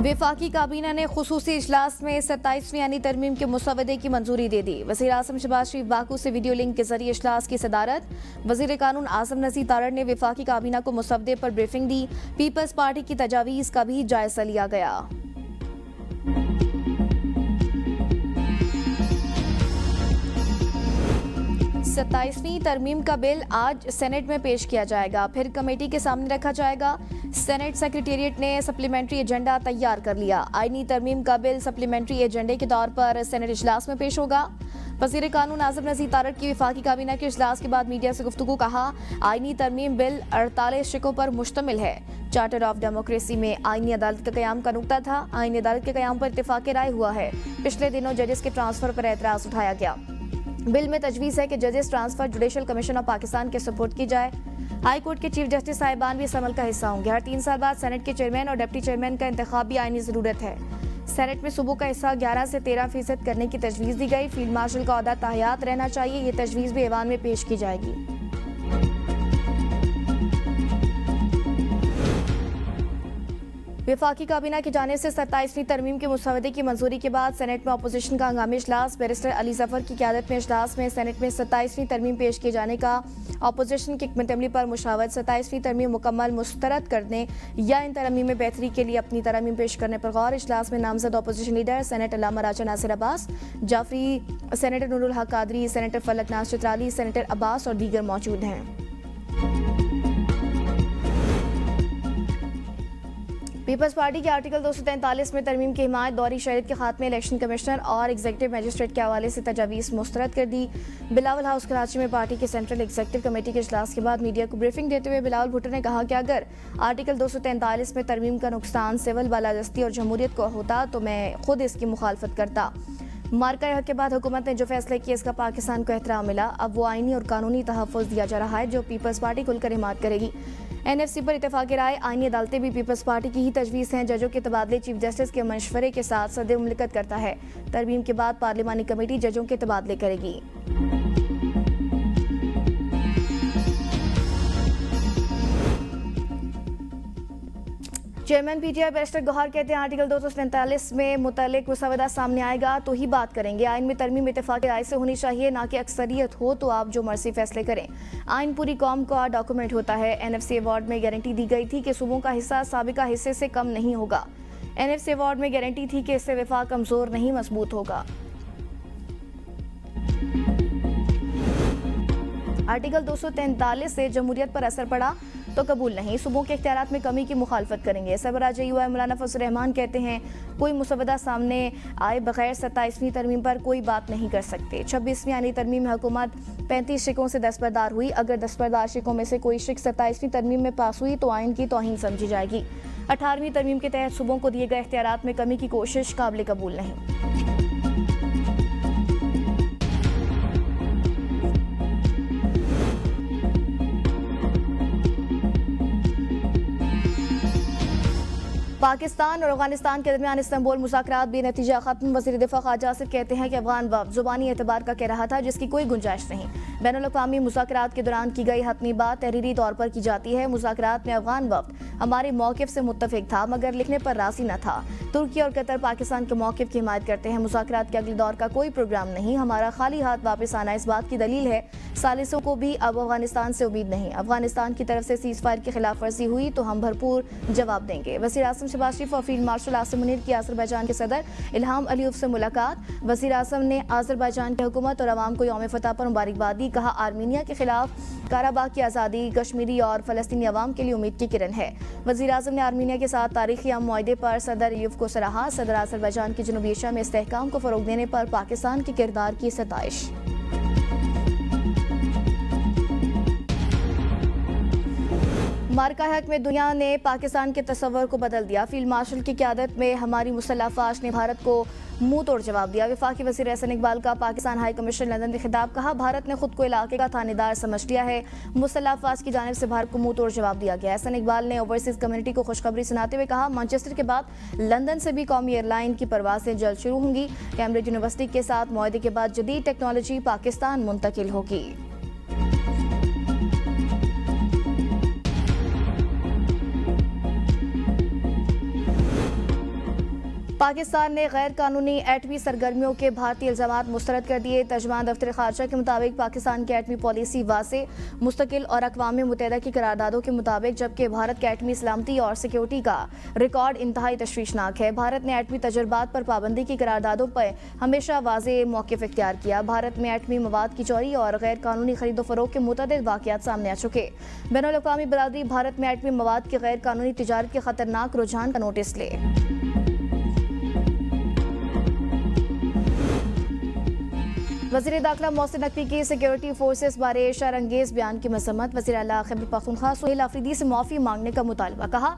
वफाकी काबीना ने खुसूसी इजलास में 27वीं आईनी तरमीम के मुसवदे की मंजूरी दे दी। वज़ीर आज़म शहबाज शरीफ बाकू से वीडियो लिंक के जरिए इजलास की सदारत। वज़ीर कानून आज़म नज़ीर तारड़ ने वफाकी काबीना को मुसवदे पर ब्रीफिंग दी। पीपल्स पार्टी की तजावीज़ का भी जायजा लिया गया। 27वीं तरमीम का बिल आज सेनेट में पेश किया जाएगा, फिर कमेटी के सामने रखा जाएगा। सेनेट सेक्रेटेरिएट ने सप्लीमेंट्री एजेंडा तैयार कर लिया। आईनी तरमीम का बिल सप्लीमेंट्री एजेंडे के तौर पर सेनेट इजलास में पेश होगा। वज़ीर कानून आज़म नज़ीर तारड़ की वफाकी काबीना के इजलास के बाद मीडिया से गुफ्तगू कहा, आईनी तरमीम बिल 48 शिकों पर मुश्तमिल है। चार्टर ऑफ डेमोक्रेसी में आईनी अदालत का क़याम का नुक्ता था। आईनी अदालत के क़याम पर इत्तेफाक राय हुआ है। पिछले दिनों जजेस के ट्रांसफर पर एतराज़ उठाया गया। बिल में तजवीज़ है कि जजेस transfer judicial commission of Pakistan के सपोर्ट की जाए। हाई कोर्ट के चीफ जस्टिस साहिबान भी इस अमल का हिस्सा होंगे। हर 3 साल बाद सेनेट के चेयरमैन और डिप्टी चेयरमैन का इंतखाब भी आईनी ज़रूरत है। सेनेट में सूबों का हिस्सा 11 से 13% करने की तजवीज़ दी गई। फील्ड मार्शल का ओहदा ताहयात रहना चाहिए। ये तजवीज़ भी ऐवान में पेश की जाएगी। वफाकी काबीना की जानिब से 27वीं तरमीम के मुसवदे की मंजूरी के बाद सेनेट में अपोजिशन का हंगामी इजलास। बैरिस्टर अली जफर की क़यादत में इजलास में सेनेट में 27वीं तरमीम पेश किए जाने का अपोजिशन की हिकमत अमली पर मुशावरत। 27वीं तरमीम मुकम्मल मुस्तरद करने या इन तरमीम में बेहतरी के लिए अपनी तरमीम पेश करने पर गौर। इजलास में नामजद अपोजिशन लीडर सेनेटर अल्लामा राजा नासिर अब्बास जाफरी, सेनेटर नूरुल हक कादरी, सेनेटर फलक नाज चित्राली, सेनेटर अब्बास और दीगर मौजूद हैं। पीपल्स पार्टी के आर्टिकल 243 में तरमीम की हिमायत, दौरी शरीयत के खात्मे, इलेक्शन कमिश्नर और एग्जीक्यूटिव मजिस्ट्रेट के हवाले से तजावीज़ मुस्तरद कर दी। बिलावल हाउस कराची में पार्टी की सेंट्रल एग्जीक्यूटिव कमेटी के इजलास के बाद मीडिया को ब्रीफिंग देते हुए बिलावल भुट्टो ने कहा कि अगर आर्टिकल 243 में तरमीम का नुकसान सिविल बालादस्ती और जमहूरियत को होता तो मैं खुद इसकी मुखालफत करता। मार्का हक के बाद हुकूमत ने जो फैसले किए इसका पाकिस्तान को एहतराम मिला। अब वो आईनी और कानूनी तहफ़्फ़ुज़ दिया जा रहा है जो पीपल्स पार्टी खुलकर हिमायत करेगी। NFC पर इत्तेफाक राय, आईनी अदालतें भी पीपल्स पार्टी की ही तजवीज़ हैं। जजों के तबादले चीफ जस्टिस के मशवरे के साथ सदर मुमलिकत करता है। तरमीम के बाद पार्लिमानी कमेटी जजों के तबादले करेगी। चेयरमैन PTI बैरिस्टर गौहर कहते हैं आर्टिकल 243 में मुतल्लिक मुसवदा सामने आएगा तो ही बात करेंगे। आइन में तरमीम इत्तेफाक राय से होनी चाहिए, ना कि अक्सरियत हो तो आप जो मर्जी फैसले करें। आइन पूरी कौम का डॉक्यूमेंट होता है। NFC अवार्ड में गारंटी दी गई थी कि सूबों का हिस्सा साबिका हिस्से से कम नहीं होगा। NFC अवार्ड में गारंटी थी कि इससे वफाक कमजोर नहीं मजबूत होगा। आर्टिकल 243 से जमहूरियत पर असर पड़ा तो कबूल नहीं। सूबों के इख्तियारात में कमी की मुखालफत करेंगे। सरबराह UI मौलाना फजल रहमान कहते हैं कोई मुसवदा सामने आए बगैर 27वीं तरमीम पर कोई बात नहीं कर सकते। 26वीं आईनी तरमीम में हुकूमत 35 शिकों से दस्तबरदार हुई। अगर दस्तबरदार शिकों में से कोई शिक 27वीं तरमीम में पास हुई तो आइन की तौहीन समझी जाएगी। 18वीं तरमीम के तहत सूबों को दिए गए इख्तियारात में कमी की कोशिश काबिल कबूल नहीं। पाकिस्तान और अफगानिस्तान के दरमियान इस्तांबुल मुज़ाकरात बेनतीजा खत्म। वज़ीर दिफ़ा ख़ाजा आसिफ कहते हैं कि अफगान वफ़द ज़ुबानी एतबार का कह रहा था जिसकी कोई गुंजाइश नहीं। बैनुल-अक़वामी मुज़ाकरात के दौरान की गई हतमी बात तहरीरी तौर पर की जाती है। मुज़ाकरात में अफगान वफ़द हमारे मौक़िफ़ से मुत्तफ़िक़ था मगर लिखने पर राज़ी न था। तुर्की और कतर पाकिस्तान के मौक़िफ़ की हिमायत करते हैं। मुज़ाकरात के अगले दौर का कोई प्रोग्राम नहीं। हमारा खाली हाथ वापस आना इस बात की दलील है। सालिसों को भी अब अफगानिस्तान से उम्मीद नहीं। अफगानिस्तान की तरफ से सीज़ फायर की खिलाफ वर्जी हुई तो हम भरपूर जवाब देंगे। वज़ीर आज़म शहबाज शरीफ और फील्ड मार्शल आसिम मुनीर की आज़रबाईजान के सदर इल्हाम अलीयव से मुलाकात। वज़ीर आज़म ने आज़रबाईजान की हुकूमत और अवाम को यौम फतह पर मुबारकबाद दी। कहा आर्मीनिया के खिलाफ काराबाग की आज़ादी कश्मीरी और फ़लस्तीनी अवाम के लिए उम्मीद की किरण है। वज़ीर आज़म ने आर्मीनिया के साथ तारीखी अहम मुआहदे पर सदर अलीयव को सराहा। सदर आज़रबाईजान की जनूबी एशिया में इस्तेहकाम को फ़रोग़ देने पर पाकिस्तान के किरदार की सताइश। मार्का हक में दुनिया ने पाकिस्तान के तस्वर को बदल दिया। फील्ड मार्शल की क़यादत में हमारी मुसल्लह अफ़वाज ने भारत को मुंह तोड़ जवाब दिया। वफाकी वज़ीर एहसन इकबाल का पाकिस्तान हाई कमीशन लंदन में खिताब। कहा भारत ने खुद को इलाके का थानेदार समझ लिया है। मुसल्लह अफ़वाज की जानिब से भारत को मुंह तोड़ जवाब दिया गया। एहसन इकबाल ने ओवरसीज़ कम्युनिटी को खुशखबरी सुनाते हुए कहा मैनचेस्टर के बाद लंदन से भी कौमी एयरलाइन की परवाज़ें जल्द शुरू होंगी। कैम्ब्रिज यूनिवर्सिटी के साथ मुआहदे के बाद जदीद टेक्नोलॉजी पाकिस्तान मुंतकिल होगी। पाकिस्तान ने गैर कानूनी एटमी सरगर्मियों के भारतीय इल्जामात मुस्तरद कर दिए। तर्जमान दफ्तर खारजा के मुताबिक पाकिस्तान की एटमी पॉलिसी वाज़े, मुस्तकिल और अक़वाम मुत्तहिदा की करारदादों के मुताबिक, जबकि भारत के एटमी सलामती और सिक्योरिटी का रिकॉर्ड इंतहाई तशवीशनाक है। भारत ने एटमी तजर्बात पर पाबंदी की करारदादों पर हमेशा वाज़े मौक़िफ़ इख्तियार किया। भारत में एटमी मवाद की चोरी और गैर कानूनी खरीदो फरोख्त के मुतअद्दिद वाक़यात सामने आ चुके। बैनुल अक़वामी बरादरी भारत में एटमी मवाद की गैर कानूनी तिजारत के खतरनाक रुझान का नोटिस ले। वज़ीर दाखिला मोहसिन नकवी की सिक्योरिटी फोर्सेस बारे शरअंगेज बयान की मजम्मत। वज़ीर आला खैबर पख्तूनख्वा सुहेल आफरीदी से माफ़ी मांगने का मुतालबा। कहा,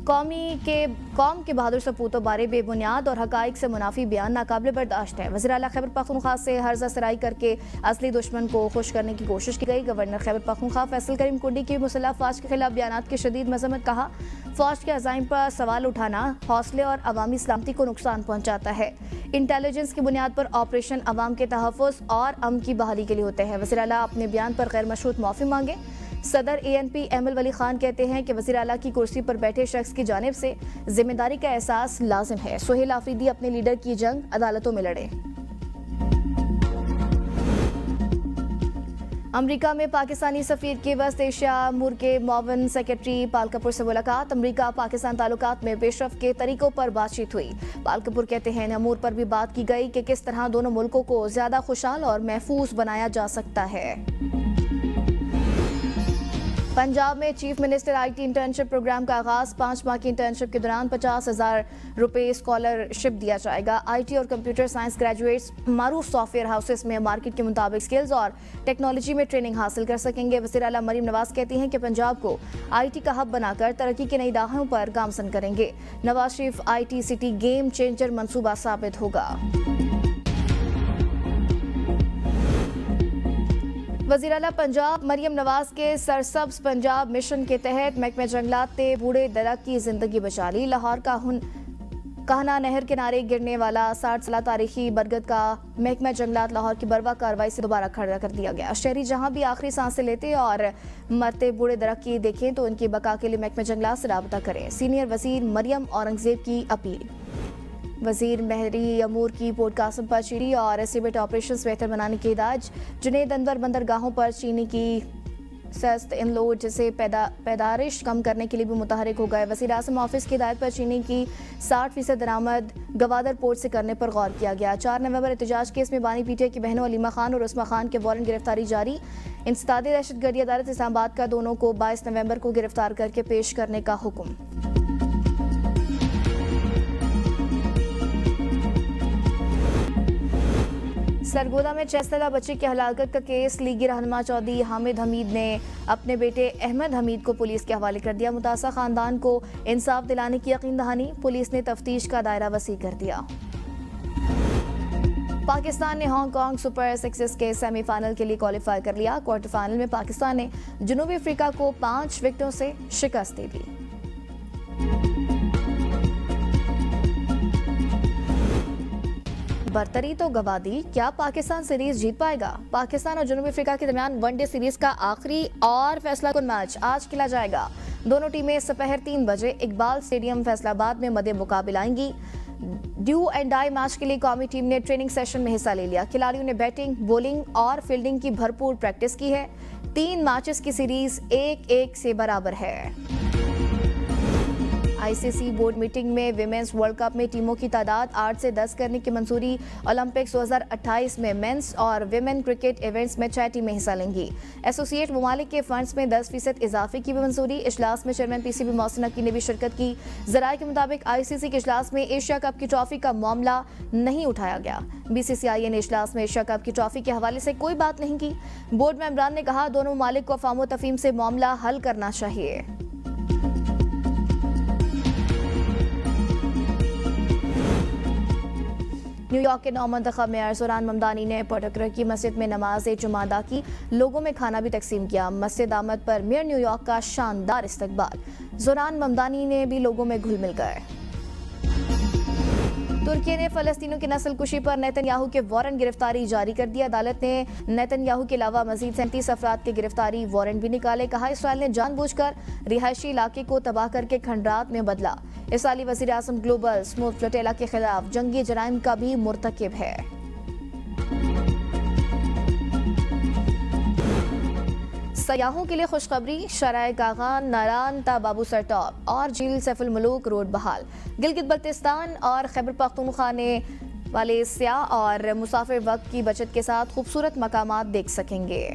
कौम के बहादुर सपूतों बारे बेबुनियाद और हकाइक से मुनाफी बयान नाकाबिल बर्दाश्त है। वज़ीर आला खैबर पख्तूनख्वा से हर्जा सराई करके असली दुश्मन को खुश करने की कोशिश की गई। गवर्नर खैबर पख्तूनख्वा फैसल करीम कुंडी की मुसल्लह फ़ौज के खिलाफ बयानात की शदीद मजम्मत। कहा, फ़ौज के अज़ाइम पर सवाल उठाना हौसले और अवामी सलामती को नुकसान पहुँचाता है। इंटेलिजेंस की बुनियाद पर ऑपरेशन अवाम के तहफ़्फ़ुज़ और अमन की बहाली के लिए होते हैं। वज़ीर आला अपने बयान पर गैर मशरूत माफ़ी मांगे। सदर ANP एमल वली खान कहते हैं कि वज़ीर आला की कुर्सी पर बैठे शख्स की जानिब से जिम्मेदारी का एहसास लाजिम है। सुहेल आफरीदी अपने लीडर की जंग अदालतों में लड़े। अमरीका में पाकिस्तानी सफ़ीर के वस्त एशिया अमूर के मुआवन सेक्रेटरी पाल कपूर से मुलाकात। अमरीका पाकिस्तान ताल्लुकात में पेशरफ के तरीकों पर बातचीत हुई। पाल कपूर कहते हैं, अमूर पर भी बात की गई कि किस तरह दोनों मुल्कों को ज़्यादा खुशहाल और महफूज बनाया जा सकता है। पंजाब में chief minister IT internship programme का आगाज। 5 माह की इंटर्नशिप के दौरान 50,000 रुपये स्कॉलरशिप दिया जाएगा। IT और कंप्यूटर साइंस ग्रेजुएट्स मारूफ सॉफ्टवेयर हाउसेस में मार्केट के मुताबिक स्किल्स और टेक्नोलॉजी में ट्रेनिंग हासिल कर सकेंगे। वज़ीर आला मरीम नवाज कहती हैं कि पंजाब को IT का हब बनाकर तरक्की की नई राहों पर गामजन करेंगे। Nawaz Sharif IT city game changer मंसूबा साबित होगा। वज़ीर आला पंजाब मरियम नवाज के सरसब्ज पंजाब मिशन के तहत महकमे जंगलात ने बूढ़े दरख्त की जिंदगी बचा ली। लाहौर का कहना नहर किनारे गिरने वाला 60 साल तारीखी बरगद का महकमा जंगलात लाहौर की बरवा कार्रवाई से दोबारा खड़ा कर दिया गया। शहरी जहां भी आखिरी सांसें लेते और मरते बूढ़े दरख्त की देखें तो उनकी बका के लिए महकमा जंगलात से राबता करें। सीनियर वजीर मरियम औरंगजेब की अपील। वजीर महरी अमूर की पोर्ट कासिम पर चीनी और सीमेंट ऑपरेशन बेहतर बनाने की हिदायत। जुनैद अनवर बंदरगाहों पर चीनी की सस्त इनलोड से पैदारिश कम करने के लिए भी मुतहरिक हो गए। वज़ीर आज़म ऑफिस की हिदायत पर चीनी की 60% दरामद गवादर पोर्ट से करने पर गौर किया गया। 4 नवंबर एहतजाज केस में बानी PTI की बहनों अलीमा खान और उस्मा खान के वारंट गिरफ्तारी जारी। इंसदादी दहशतगर्दी अदालत इस्लामाबाद का दोनों को 22 नवंबर को गिरफ्तार करके पेश करने का हुक्म। सरगोदा में 6 साला बच्चे की हलाकत का केस लीगी रहनुमा चौधरी हामिद हमीद ने अपने बेटे अहमद हमीद को पुलिस के हवाले कर दिया। मुतासा खानदान को इंसाफ दिलाने की यकीन दहानी। पुलिस ने तफ्तीश का दायरा वसी कर दिया। पाकिस्तान ने हांगकांग सुपर सिक्सेस के सेमीफाइनल के लिए क्वालिफाई कर लिया। क्वार्टर फाइनल में पाकिस्तान ने जनूबी अफ्रीका को 5 विकेटों से शिकस्त दे दी। बरतरी तो गवा दी, क्या पाकिस्तान सीरीज जीत पाएगा? पाकिस्तान और जनूबी अफ्रीका के दरमियान वनडे सीरीज का आखिरी और फैसलाकुन मैच आज खेला जाएगा। दोनों टीमें दोपहर 3 बजे इकबाल स्टेडियम फैसलाबाद में मद्दे मुकाबला आएंगी। डू एंड डाई मैच के लिए कौमी टीम ने ट्रेनिंग सेशन में हिस्सा ले लिया। खिलाड़ियों ने बैटिंग, बॉलिंग और फील्डिंग की भरपूर प्रैक्टिस की है। 3 मैचेस की सीरीज 1-1 से बराबर है। ICC बोर्ड मीटिंग में विमेंस वर्ल्ड कप में टीमों की तादाद 8 से 10 करने की मंजूरी। ओलंपिक्स 2028 में मेंस और विमेन क्रिकेट इवेंट्स में 6 टीमें हिस्सा लेंगी। एसोसिएट ममालिक के फंड्स में 10% इजाफे की भी मंजूरी। इजलास में चेयरमैन PCB मोहसिन नकवी ने भी शिरकत की। जराये के मुताबिक ICC के इजलास में एशिया कप की ट्रॉफी का मामला नहीं उठाया गया। BCCI ने इजलास में एशिया कप की ट्रॉफी के हवाले से कोई बात नहीं की। बोर्ड मेंबरान ने कहा, दोनों ममालिक को अफाम तफहीम से मामला हल करना चाहिए। न्यूयॉर्क के नौमंतखब मेयर ज़ोरान ममदानी ने पोर्टोक्रो की मस्जिद में नमाज जुमा अदा की। लोगों में खाना भी तकसीम किया। मस्जिद आमद पर मेयर न्यूयॉर्क का शानदार इस्तकबाल। ज़ोरान ममदानी ने भी लोगों में घुल मिल गए। तुर्की ने फलस्तीनियों की नस्लकुशी पर नेतन्याहू के वारंट गिरफ्तारी जारी कर दी। अदालत ने नेतन्याहू के अलावा मजीद 37 अफराद के गिरफ्तारी वारंट भी निकाले। कहा, इसराइल ने जानबूझकर रिहायशी इलाके को तबाह करके खंडरात में बदला। इसराइली वजीर आजम ग्लोबल स्मूथ फ्लोटेला के खिलाफ जंगी जराइम का भी मुर्तकिब है। सयाहों के लिए खुशखबरी, शराय कागान, नारान ता बाबू सरटॉप और झील सैफुल मुलूक रोड बहाल। गिलगित बल्तिस्तान और खैबर पख्तूनख्वा ने वाले सयाह और मुसाफिर वक्त की बचत के साथ खूबसूरत मकामात देख सकेंगे।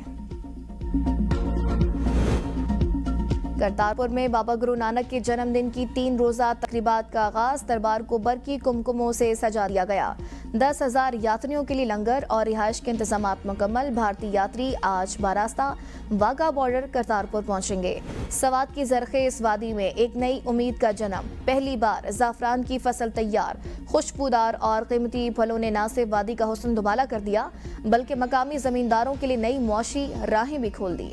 करतारपुर में बाबा गुरु नानक के जन्मदिन की 3 रोजा तकरीबात का आगाज। दरबार को बरकी कुमकुमों से सजा दिया गया। 10,000 यात्रियों के लिए लंगर और रिहाइश के इंतजामात मुकम्मल। भारतीय यात्री आज बारास्ता वाघा बॉर्डर करतारपुर पहुंचेंगे। सवात की जरखेज वादी में एक नई उम्मीद का जन्म। पहली बार जाफरान की फसल तैयार। खुशबूदार और कीमती फलों ने न सिर्फ वादी का हुस्न दुबाला कर दिया, बल्कि मकामी जमींदारों के लिए नई मुआशी राहें भी खोल दी।